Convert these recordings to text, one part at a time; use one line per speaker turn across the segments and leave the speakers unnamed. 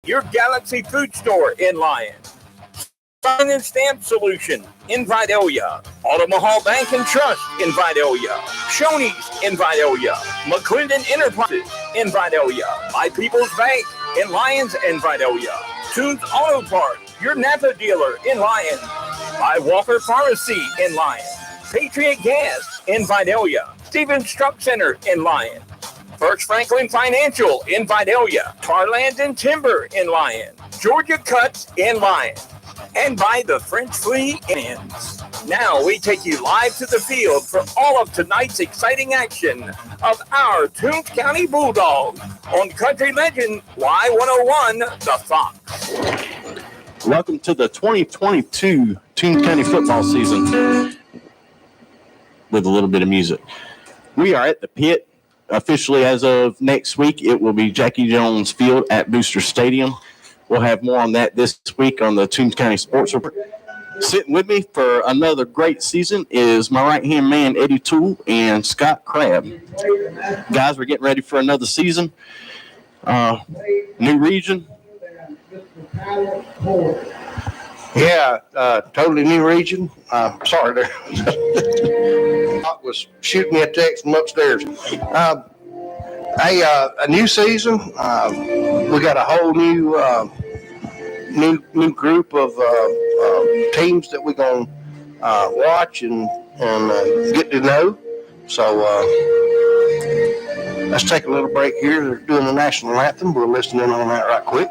your Galaxy Food Store in Lyon. Sign and Stamp Solution in Vidalia. Omaha Bank and Trust in Vidalia. Shoney's in Vidalia. McClendon Enterprises in Vidalia. My People's Bank in Lyons and Vidalia. Toombs Auto Parts, your Napa dealer in Lyon. By Walker Pharmacy in Lyon. Patriot Gas in Vidalia. Stevens Truck Center in Lyon. First Franklin Financial in Vidalia. Tarland and Timber in Lyon. Georgia Cuts in Lyon. And by the French Flea Inns. Now we take you live to the field for all of tonight's exciting action of our Toombs County Bulldogs on Country Legend Y101 The Fox.
Welcome to the 2022 Toombs County football season with a little bit of music. We are at the pit. Officially, as of next week, it will be Jackie Jones Field at Booster Stadium. We'll have more on that this week on the Toombs County Sports Report. Sitting with me for another great season is my right-hand man, Eddie Toole, and Scott Crabb. Guys, we're getting ready for another season. New region.
Yeah, totally new region. Sorry there. was shooting me a text from upstairs. A new season. We got a whole new group of teams that we're gonna watch and get to know. So let's take a little break here. They're doing the national anthem. We'll listen in on that right quick.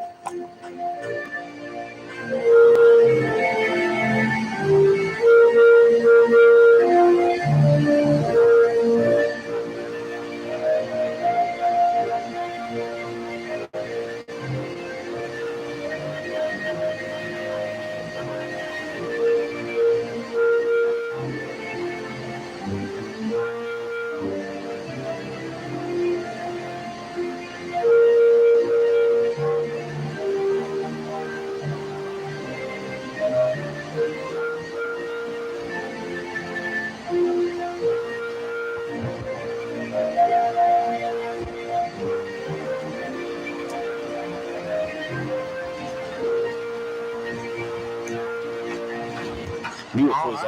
Beautiful as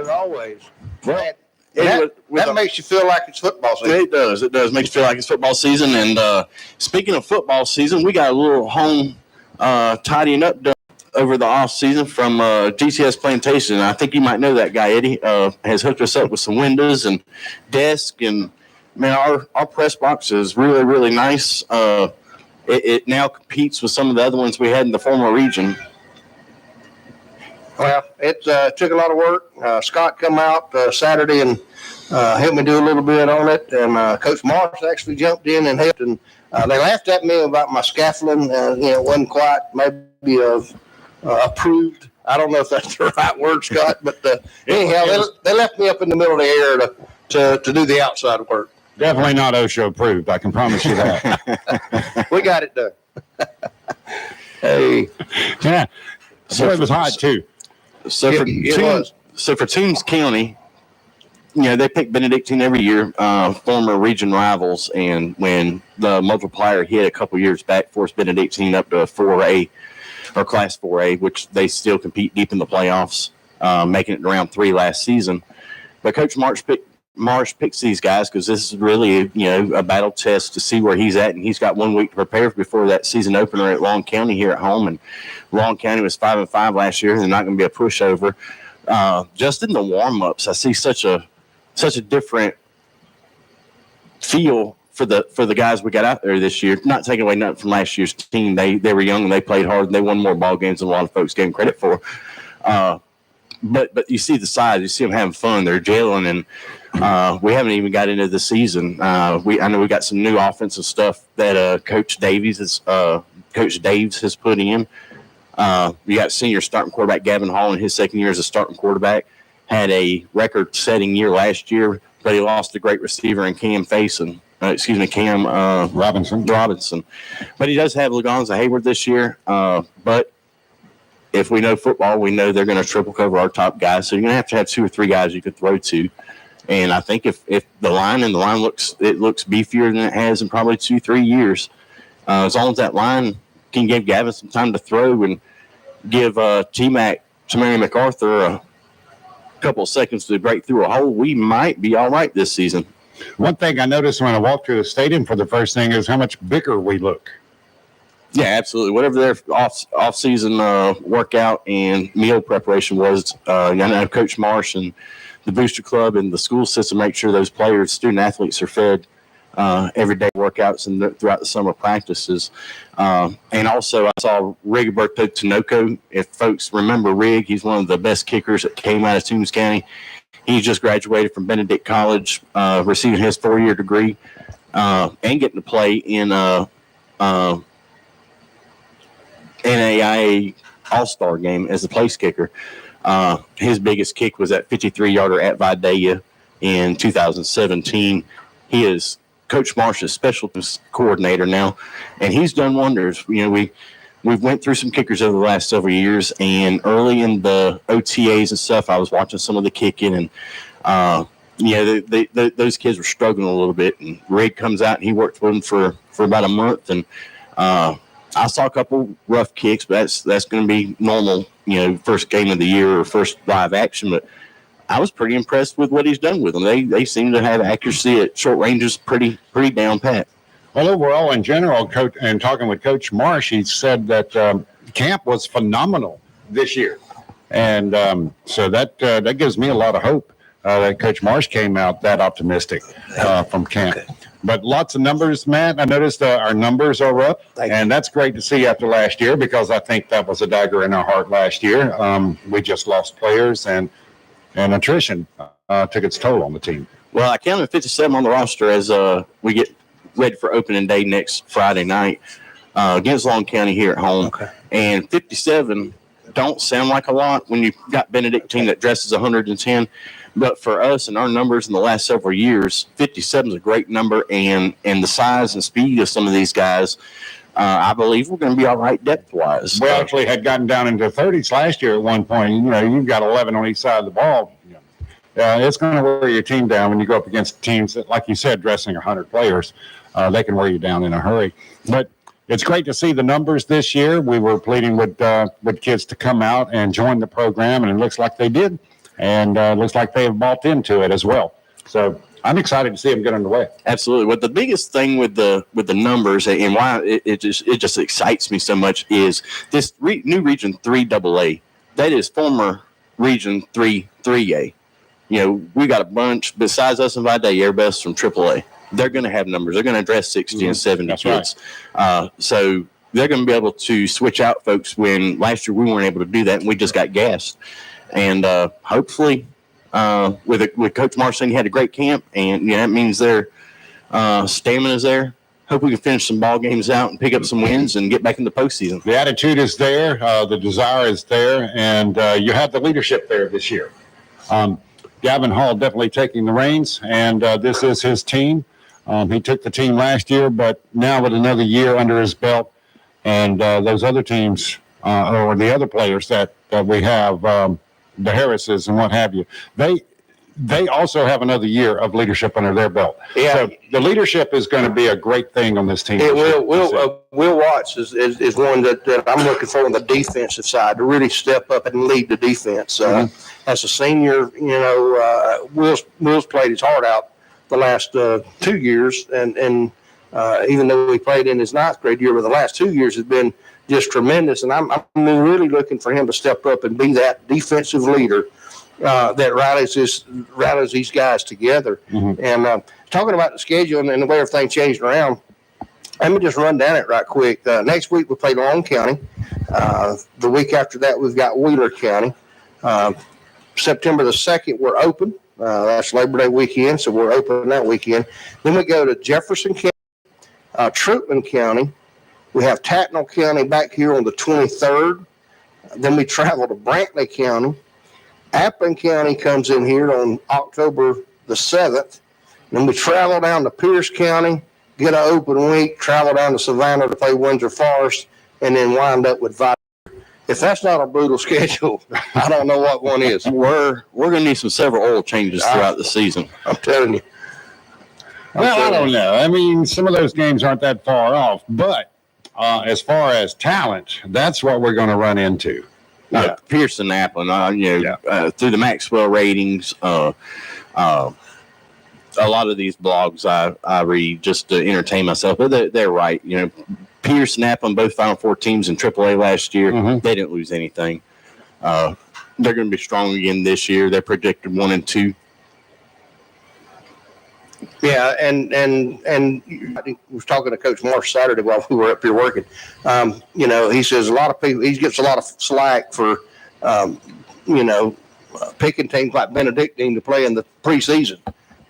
always.
Well, that makes you feel like it's football season.
It does. It does. Makes you feel like it's football season. And speaking of football season, we got a little home tidying up done over the off season from GCS Plantation. I think you might know that guy, Eddie. Has hooked us up with some windows and desk. And, man, our press box is really, really nice. It now competes with some of the other ones we had in the former region.
Well, it took a lot of work. Scott come out Saturday and helped me do a little bit on it. And Coach Morris actually jumped in and helped. And they laughed at me about my scaffolding. It wasn't quite maybe approved. I don't know if that's the right word, Scott. But anyhow, they left me up in the middle of the air to do the outside work.
Definitely not OSHA approved. I can promise you that.
We got it done.
Hey. Yeah. So it was hot, too.
So for Toombs County, they pick Benedictine every year, former region rivals, and when the multiplier hit a couple years back, forced Benedictine up to 4A or Class 4A, which they still compete deep in the playoffs, making it to round 3 last season. But Coach Marsh picks these guys because this is really a battle test to see where he's at, and he's got 1 week to prepare before that season opener at Long County here at home. And Long County was 5-5 last year. They're not going to be a pushover. Just in the warm-ups, I see such a different feel for the guys we got out there this year. Not taking away nothing from last year's team. They were young and they played hard and they won more ball games than a lot of folks gave them credit for. But you see the size. You see them having fun. They're gelling, and we haven't even got into the season. I know we got some new offensive stuff that Coach Daves has put in. You got senior starting quarterback Gavin Hall in his second year as a starting quarterback. Had a record-setting year last year, but he lost a great receiver in Cam Robinson. But he does have Lagonza Hayward this year. But if we know football, we know they're going to triple cover our top guys. So you're going to have 2 or 3 guys you could throw to. And I think if the line looks beefier than it has in probably 2-3 years, as long as that line can give Gavin some time to throw and give T-Mac, Tamari MacArthur, a couple of seconds to break through a hole, we might be all right this season.
One thing I noticed when I walked through the stadium for the first thing is how much bigger we look.
Yeah, absolutely. Whatever their off-season workout and meal preparation was, I know Coach Marsh and the Booster Club and the school system make sure those players, student athletes, are fed everyday workouts and throughout the summer practices. And also, I saw Rigoberto Tinoco. If folks remember Rig, he's one of the best kickers that came out of Toombs County. He just graduated from Benedict College, receiving his 4-year degree, and getting to play in NAIA All-Star game as a place kicker. His biggest kick was that 53-yarder at Vidalia in 2017. He is Coach Marsh's special coordinator now, and he's done wonders. We've went through some kickers over the last several years, and early in the OTAs and stuff, I was watching some of the kicking, and those kids were struggling a little bit. And Rig comes out, and he worked with them for about a month, and I saw a couple rough kicks, but that's going to be normal, first game of the year or first live action. But I was pretty impressed with what he's done with them. They seem to have accuracy at short ranges pretty down pat.
Well, overall, in general, Coach, and talking with Coach Marsh, he said that camp was phenomenal this year. And so that gives me a lot of hope that Coach Marsh came out that optimistic from camp. Okay. But lots of numbers, Matt. I noticed our numbers are up, and that's great to see after last year, because I think that was a dagger in our heart last year. We just lost players, and attrition took its toll on the team.
Well, I counted 57 on the roster as we get ready for opening day next Friday night against Long County here at home. Okay. And 57 don't sound like a lot when you've got Benedictine that dresses 110. But for us and our numbers in the last several years, 57 is a great number, and the size and speed of some of these guys, I believe we're going to be all right depth-wise.
We actually had gotten down into 30s last year at one point. You've got 11 on each side of the ball. It's going to wear your team down when you go up against teams that, like you said, dressing 100 players. They can wear you down in a hurry. But it's great to see the numbers this year. We were pleading with kids to come out and join the program, and it looks like they did. And it looks like they have bought into it as well. So I'm excited to see them get underway.
Absolutely. But the biggest thing with the numbers and why it just excites me so much is this new Region 3 AA. That is former Region 3 3A. We got a bunch besides us and Vidalia, everybody's from AAA. They're going to have numbers. They're going to address 60 and 70 That's kids. Right. So they're going to be able to switch out folks when last year we weren't able to do that, and we just got gassed. And hopefully, with Coach Marsh saying he had a great camp, and that means their stamina's there. Hope we can finish some ball games out and pick up some wins and get back in the postseason.
The attitude is there, the desire is there, and you have the leadership there this year. Gavin Hall definitely taking the reins, and this is his team. He took the team last year, but now with another year under his belt, and those other teams or the other players that we have. The Harrises and what have you, they also have another year of leadership under their belt. Yeah. So the leadership is going to be a great thing on this team.
It will. Will Watts is one that I'm looking for on the defensive side to really step up and lead the defense. As a senior, Will's played his heart out the last 2 years, and even though he played in his 9th grade year, but the last 2 years has been just tremendous, and I'm really looking for him to step up and be that defensive leader that rallies these guys together. Mm-hmm. And talking about the schedule and the way everything changed around, let me just run down it right quick. Next week we play Long County. The week after that we've got Wheeler County. September the 2nd we're open. That's Labor Day weekend, so we're open that weekend. Then we go to Jefferson County, Troutman County. We have Tattnall County back here on the 23rd. Then we travel to Brantley County. Appling County comes in here on October the 7th. Then we travel down to Pierce County, get an open week, travel down to Savannah to play Windsor Forest, and then wind up with Vidalia. If that's not a brutal schedule, I don't know what one is.
We're going to need several oil changes throughout the season.
I'm telling you.
Well, I don't know. I mean, some of those games aren't that far off, but as far as talent, that's what we're going to run into.
Pearson Applin, through the Maxwell ratings, a lot of these blogs I read just to entertain myself, but they're right. Pearson Applin, both Final Four teams in AAA last year, they didn't lose anything. They're going to be strong again this year. They're predicted 1-2.
Yeah, and I was talking to Coach Marsh Saturday while we were up here working. He says a lot of people, he gets a lot of slack for, picking teams like Benedictine to play in the preseason.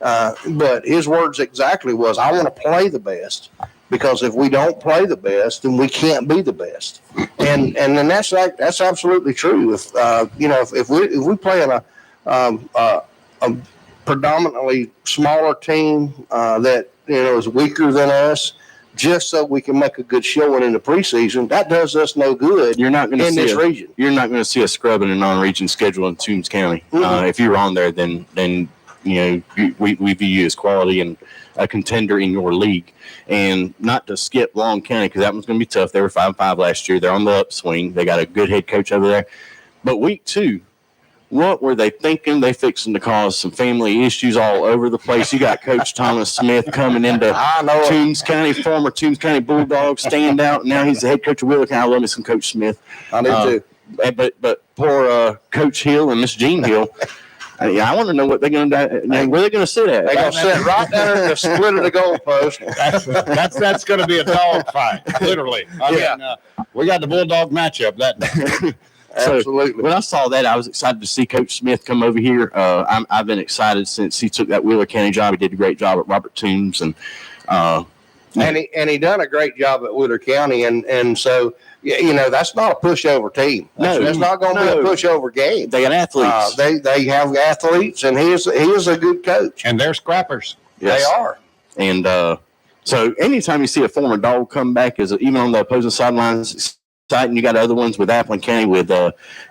But his words exactly was, I want to play the best, because if we don't play the best, then we can't be the best. And then that's absolutely true. If we play in a predominantly smaller team that is weaker than us, just so we can make a good showing in the preseason, that does us no good.
You're not going to
in this region.
You're not going to see a scrub in a non-region schedule in Toombs County. If you're on there, then we view you as quality and a contender in your league. And not to skip Long County, because that one's going to be tough. They were 5-5 last year. They're on the upswing. They got a good head coach over there. But week 2. What were they thinking? They fixing to cause some family issues all over the place. You got Coach Thomas Smith coming into Toombs County, former Toombs County Bulldogs standout. Now he's the head coach of Wheeler County. I love me some Coach Smith.
I do too.
But poor Coach Hill and Miss Jean Hill. I want to know what they're going to do. Where they're going to sit at?
They're going to sit right down in the split of the goalpost.
That's going to be a dog fight, literally. We got the Bulldog matchup that day.
Absolutely.
When I saw that, I was excited to see Coach Smith come over here. I've been excited since he took that Wheeler County job. He did a great job at Robert Toombs, and
he done a great job at Wheeler County, and so that's not a pushover team. That's not going to be a pushover game.
They got athletes.
They have athletes, and he is a good coach.
And they're scrappers.
Yes.
They are.
And so anytime you see a former dog come back, even on the opposing sidelines. And you got other ones with Applin County with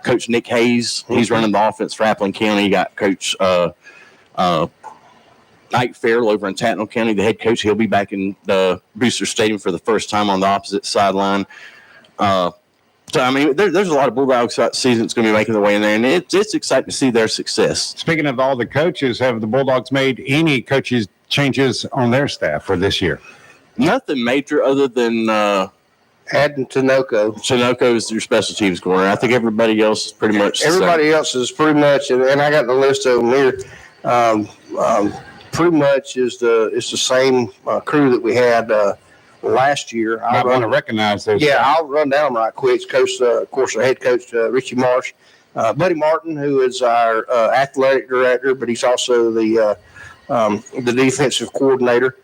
Coach Nick Hayes. He's running the offense for Applin County. You got Coach Ike Farrell over in Tattnall County, the head coach. He'll be back in the Booster Stadium for the first time on the opposite sideline. So, there's a lot of Bulldogs season that's going to be making their way in there, and it's exciting to see their success.
Speaking of all the coaches, have the Bulldogs made any coaches changes on their staff for this year?
Nothing major other than
adding Tinoco.
Tinoco is your special teams corner. I think everybody else is pretty much
everybody else is pretty much, and I got the list of them here. Pretty much it's the same crew that we had last year.
I want to recognize those.
Yeah, I'll run down them right quick. Coach, of course, our head coach Richie Marsh, Buddy Martin, who is our athletic director, but he's also the defensive coordinator.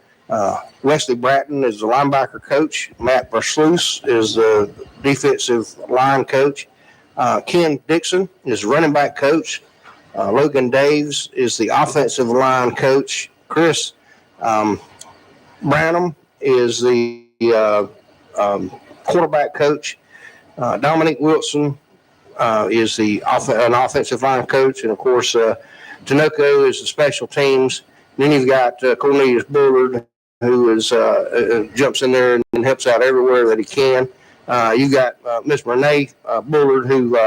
Wesley Bratton is the linebacker coach. Matt Versluis is the defensive line coach. Ken Dixon is running back coach. Logan Daves is the offensive line coach. Chris Branham is the quarterback coach. Dominic Wilson is an offensive line coach. And, of course, Tinoco is the special teams. Then you've got Cornelius Bullard, who is jumps in there and helps out everywhere that he can. You got Miss Renee Bullard, who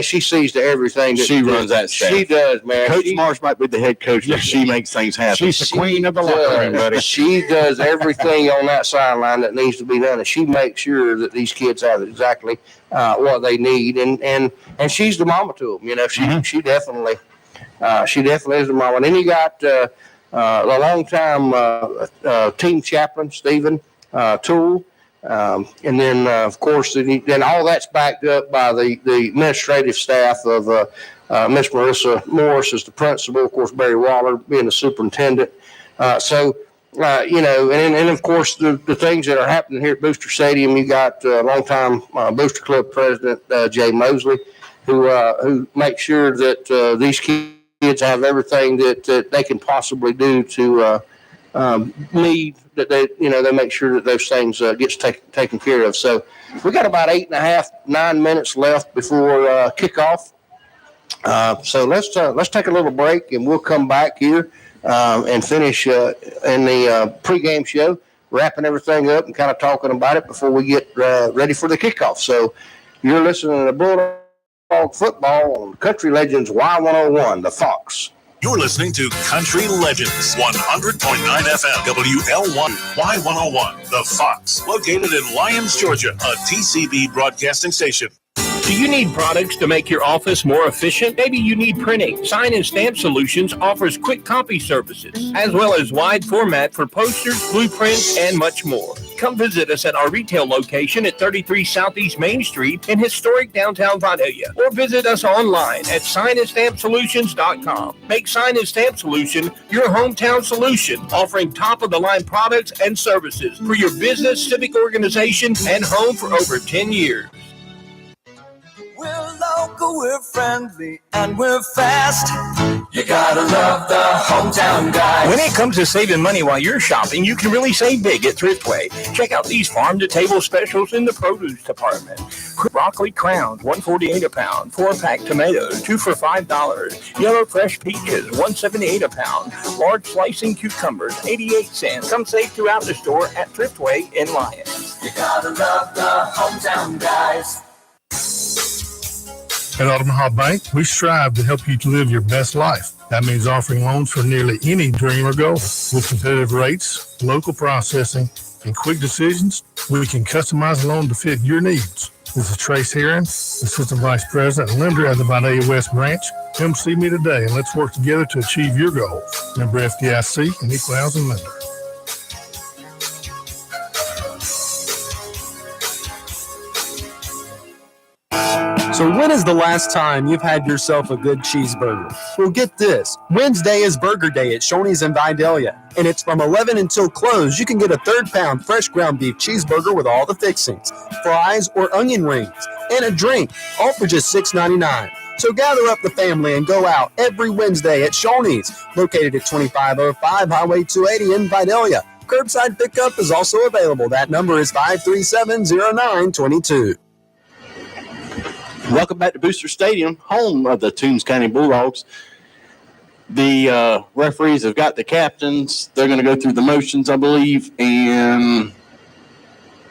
she sees to everything.
She runs that staff.
She does, man.
Coach Marsh might be the head coach, but she makes things happen.
She's the queen of the locker room, buddy.
She does everything on that sideline that needs to be done, and she makes sure that these kids have exactly what they need. And she's the mama to them. She definitely is the mama. And then you got a long-time team chaplain, Stephen Toole. And then, of course, then all that's backed up by the administrative staff of Miss Marissa Morris as the principal, of course, Barry Waller being the superintendent. And of course, the things that are happening here at Booster Stadium, you got longtime Booster Club president Jay Mosley, who makes sure that these kids have everything that they can possibly do to need that they make sure that those things gets taken care of. So we got about 8.5-9 minutes left before kickoff. So let's take a little break and we'll come back here and finish in the pregame show wrapping everything up and kind of talking about it before we get ready for the kickoff. So you're listening to Bulldog Football on Country Legends Y101, the Fox.
You're listening to Country Legends, 100.9 FM, WL1, Y101, The Fox, located in Lyons, Georgia, a TCB broadcasting station.
Do you need products to make your office more efficient? Maybe you need printing. Sign and Stamp Solutions offers quick copy services, as well as wide format for posters, blueprints, and much more. Come visit us at our retail location at 33 Southeast Main Street in historic downtown Vidalia, or visit us online at signandstampsolutions.com. Make Sign and Stamp Solution your hometown solution, offering top-of-the-line products and services for your business, civic organization, and home for over 10 years.
We're local, we're friendly, and we're fast. You gotta love the hometown guys.
When it comes to saving money while you're shopping, you can really save big at Thriftway. Check out these farm-to-table specials in the produce department. Broccoli crowns, $1.48 a pound. 4-pack tomatoes, 2 for $5. Yellow fresh peaches, $1.78 a pound. Large slicing cucumbers, 88 cents. Come save throughout the store at Thriftway in Lyons.
You gotta love the hometown guys.
At Omaha Bank, we strive to help you to live your best life. That means offering loans for nearly any dream or goal. With competitive rates, local processing, and quick decisions, we can customize a loan to fit your needs. This is Trace Heron, Assistant Vice President and Lender at the Vidalia West Branch. Come see me today and let's work together to achieve your goals. Member FDIC and Equal Housing Lender.
So when is the last time you've had yourself a good cheeseburger? Well, get this. Wednesday is Burger Day at Shoney's in Vidalia, and it's from 11 until close. You can get a 3rd-pound fresh ground beef cheeseburger with all the fixings, fries or onion rings, and a drink, all for just $6.99. So gather up the family and go out every Wednesday at Shoney's, located at 2505 Highway 280 in Vidalia. Curbside pickup is also available. That number is 537-0922.
Welcome back to Booster Stadium, home of the Toombs County Bulldogs. The referees have got the captains. They're going to go through the motions, I believe, and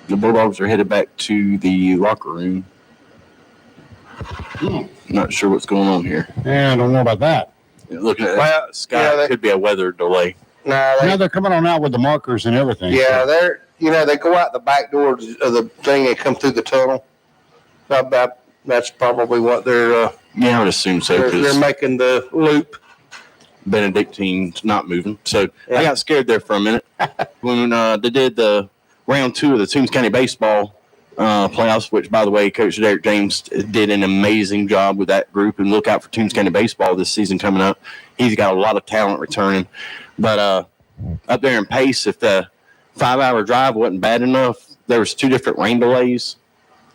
the Bulldogs are headed back to the locker room. Not sure what's going on here.
Yeah, I don't know about that.
Looking at the sky, could be a weather delay.
No, they're coming on out with the markers and everything.
Yeah, they go out the back door of the thing and come through the tunnel. That's probably what they're.
Yeah, I would assume so.
They're making the loop.
Benedictine's not moving. So I got scared there for a minute when they did the round 2 of the Toombs County baseball playoffs, which, by the way, Coach Derek James did an amazing job with that group. And look out for Toombs County baseball this season coming up. He's got a lot of talent returning. But up there in Pace, if the 5-hour drive wasn't bad enough, there was 2 different rain delays.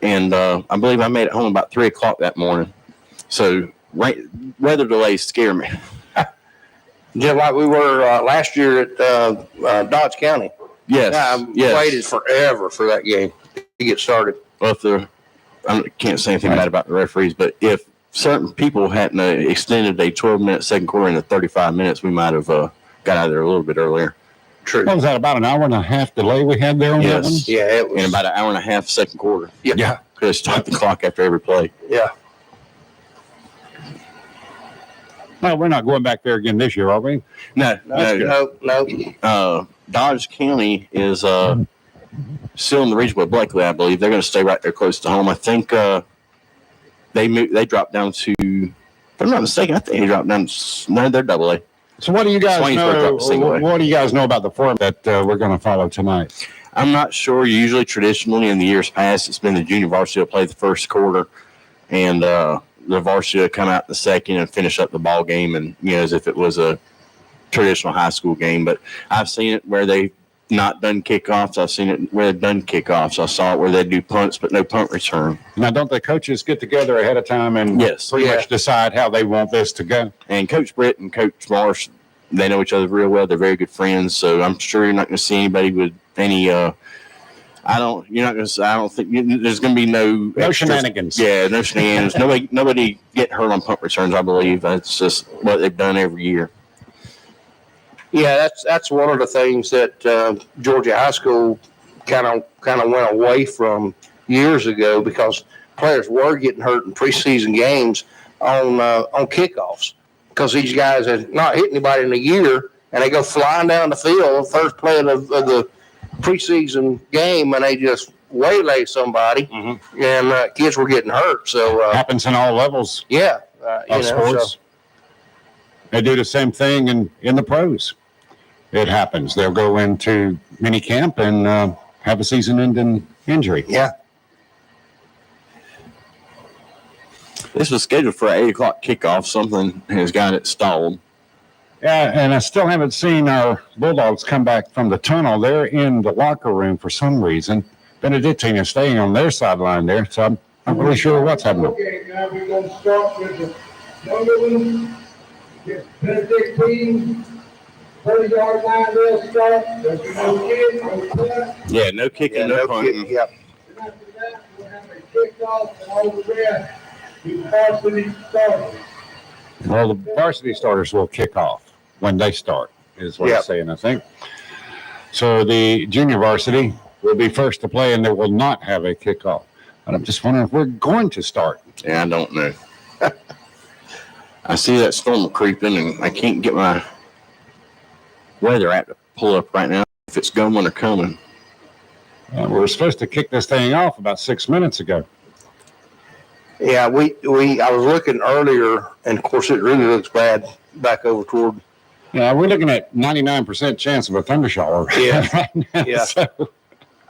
And I believe I made it home about 3 o'clock that morning. So weather delays scare me.
Just like we were last year at Dodge County.
Yes.
I waited forever for that game to get started.
Well, I can't say anything bad about the referees, but if certain people hadn't extended a 12-minute second quarter into 35 minutes, we might have got out of there a little bit earlier.
True.
What was that, about an hour and a half delay we had there on that one?
Yeah, it was.
In about an hour and a half second quarter.
Yeah.
Could have stopped the clock after every play.
Yeah.
Well, we're not going back there again this year, are we?
No. Dodge County is still in the region with Blakely, I believe. They're going to stay right there close to home. I think they dropped down to, if I'm not mistaken, I think they dropped down to, no, they're AA.
So what do you guys know?
What
do you guys know about the format that we're going to follow tonight?
I'm not sure. Usually, traditionally, in the years past, it's been the junior varsity will play the first quarter, and the varsity will come out in the second and finish up the ball game, and as if it was a traditional high school game. But I've seen it where they've not done kickoffs. I've seen it where they've done kickoffs. I saw it where they do punts, but no punt return.
Now, don't the coaches get together ahead of time and pretty much decide how they want this to go?
And Coach Britt and Coach Marsh, they know each other real well. They're very good friends. So I'm sure you're not going to see anybody with any. I don't think there's going to be no
shenanigans.
Yeah, no shenanigans. Nobody get hurt on punt returns. I believe that's just what they've done every year.
Yeah, that's one of the things that Georgia High School kind of went away from years ago, because players were getting hurt in preseason games on kickoffs, because these guys had not hit anybody in a year, and they go flying down the field first play of the preseason game, and they just waylay somebody, and kids were getting hurt. So
happens in all levels.
Yeah,
of sports. So. They do the same thing in the pros. It happens. They'll go into mini camp and have a season-ending injury.
Yeah.
This was scheduled for an 8 o'clock kickoff. Something has got it stalled.
Yeah, and I still haven't seen our Bulldogs come back from the tunnel. They're in the locker room for some reason. Benedictine is staying on their sideline there, so I'm not really sure what's happening.
Okay, now we're going to start with the number one. Benedictine, 30-yard line, they'll start. There's no kick, no punt.
Yeah, no kicking, no punting.
Yep.
And after that, we'll have a kickoff and all the rest. The varsity starters.
Well, the varsity starters will kick off when they start, is what I'm saying, I think. So the junior varsity will be first to play, and they will not have a kickoff. And I'm just wondering if we're going to start.
Yeah, I don't know. I see that storm creeping, and I can't get my weather app to pull up right now if it's going or coming.
We were supposed to kick this thing off about 6 minutes ago.
Yeah, I was looking earlier, and of course it really looks bad back over toward.
Yeah, we're looking at 99% chance of a thundershower.
Yeah,
right now,
yeah.
So.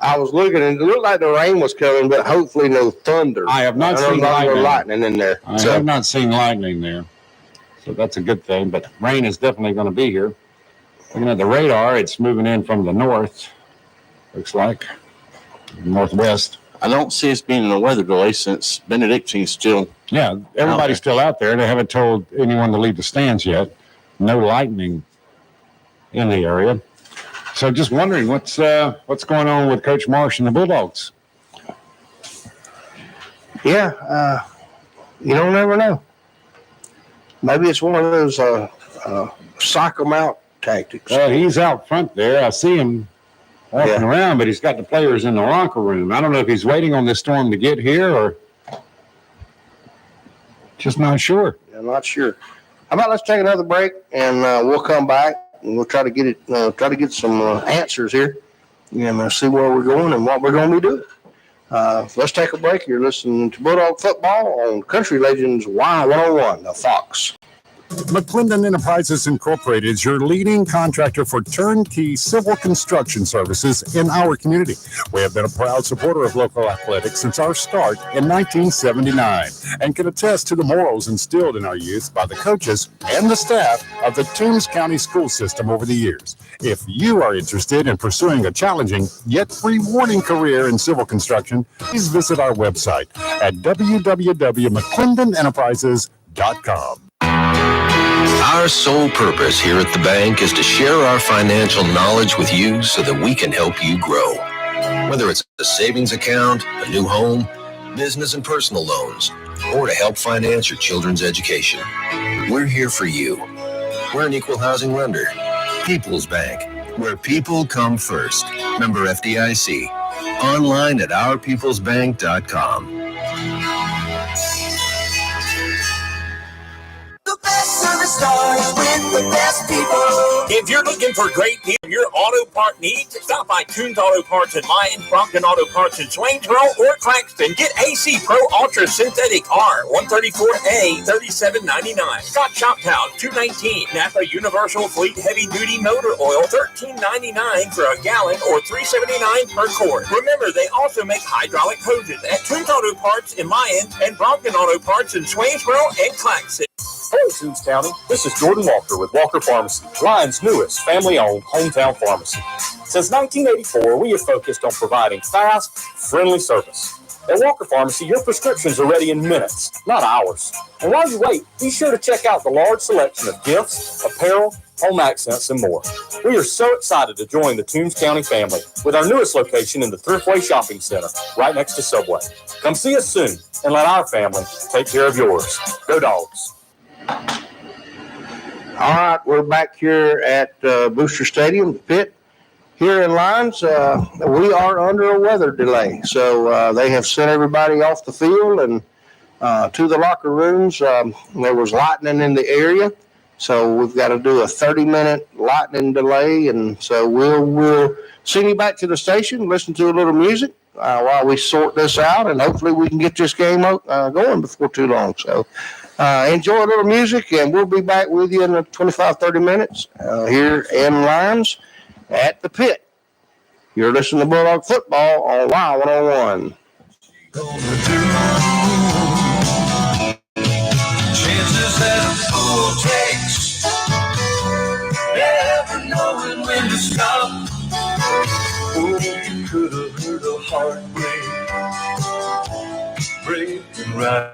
I was looking, and it looked like the rain was coming, but hopefully no thunder.
I have not seen
lightning in there.
I have not seen lightning there, so that's a good thing. But rain is definitely going to be here. Looking at the radar, it's moving in from the north. Looks like northwest.
I don't see us being in a weather delay since Benedictine's still.
Yeah, everybody's still out there. They haven't told anyone to leave the stands yet. No lightning in the area. So just wondering what's going on with Coach Marsh and the Bulldogs.
Yeah, you don't never know. Maybe it's one of those sock 'em out tactics.
Well, he's out front there. I see him walking around, but he's got the players in the locker room. I don't know if he's waiting on this storm to get here or just not sure.
I'm not sure. How about let's take another break, and we'll come back and we'll try to get some answers here, and see where we're going and what we're going to be doing. Let's take a break. You're listening to Bulldog Football on Country Legends Y101, the Fox.
McClendon Enterprises Incorporated is your leading contractor for turnkey civil construction services in our community. We have been a proud supporter of local athletics since our start in 1979 and can attest to the morals instilled in our youth by the coaches and the staff of the Toombs County school system over the years. If you are interested in pursuing a challenging yet rewarding career in civil construction, please visit our website at www.mcclendenenterprises.com.
Our sole purpose here at the bank is to share our financial knowledge with you so that we can help you grow. Whether it's a savings account, a new home, business and personal loans, or to help finance your children's education, we're here for you. We're an equal housing lender. People's Bank, where people come first. Member FDIC. Online at ourpeoplesbank.com.
The best service starts with the best people.
If you're looking for great deals on your auto part needs, stop by Coons Auto Parts in Lyon, Brockton Auto Parts in Swainsboro, or Claxton. Get AC Pro Ultra Synthetic R, 134A, $37.99. Scott Shoptown, $2.19. Napa Universal Fleet Heavy Duty Motor Oil, $13.99 for a gallon or $3.79 per quart. Remember, they also make hydraulic hoses at Coons Auto Parts in Lyon and Brockton Auto Parts in Swainsboro and Claxton.
Hey, Toombs County, this is Jordan Walker with Walker Pharmacy, Lyon's newest family-owned hometown pharmacy. Since 1984, we have focused on providing fast, friendly service. At Walker Pharmacy, your prescriptions are ready in minutes, not hours. And while you wait, be sure to check out the large selection of gifts, apparel, home accents, and more. We are so excited to join the Toombs County family with our newest location in the Thriftway Shopping Center, right next to Subway. Come see us soon and let our family take care of yours. Go Dogs.
All right, we're back here at Booster Stadium, the pit. Here in Lyons, we are under a weather delay, so they have sent everybody off the field and to the locker rooms. There was lightning in the area, so we've got to do a 30-minute lightning delay, and so we'll send you back to the station, listen to a little music while we sort this out, and hopefully we can get this game going before too long. So enjoy a little music, and we'll be back with you in 25, 30 minutes here in Lyons at the pit. You're listening to Bulldog Football on Y101.
Chances that a fool takes, never knowing when to stop. Oh, you could have heard a heartbreak breaking right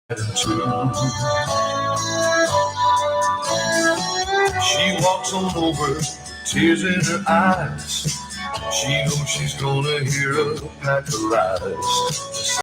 in two. She walks on over, tears in her eyes. She knows she's gonna hear a pack of lies.